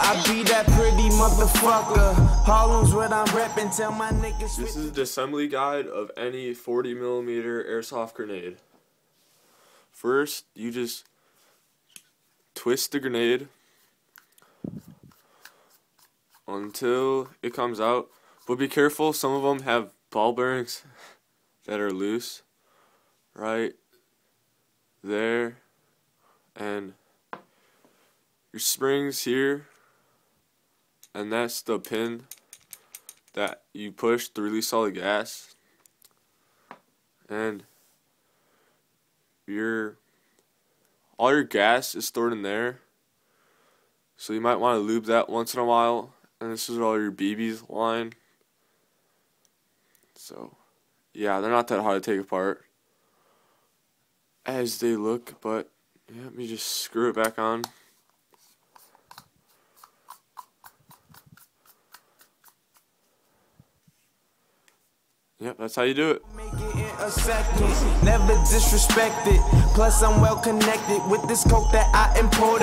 I be that pretty motherfucker. Harlem's what I'm reppin', tell my niggas. This is the assembly guide of any 40mm airsoft grenade. First, you just twist the grenade until it comes out. But be careful, some of them have ball bearings that are loose right there, and your springs here, and that's the pin that you push to release all the gas, and all your gas is stored in there, so you might want to lube that once in a while. And this is where all your BBs line. So yeah, they're not that hard to take apart as they look, but yeah, let me just screw it back on. Yep, that's how you do it. Make it in a second, never disrespect it. Plus I'm well connected with this coke that I imported.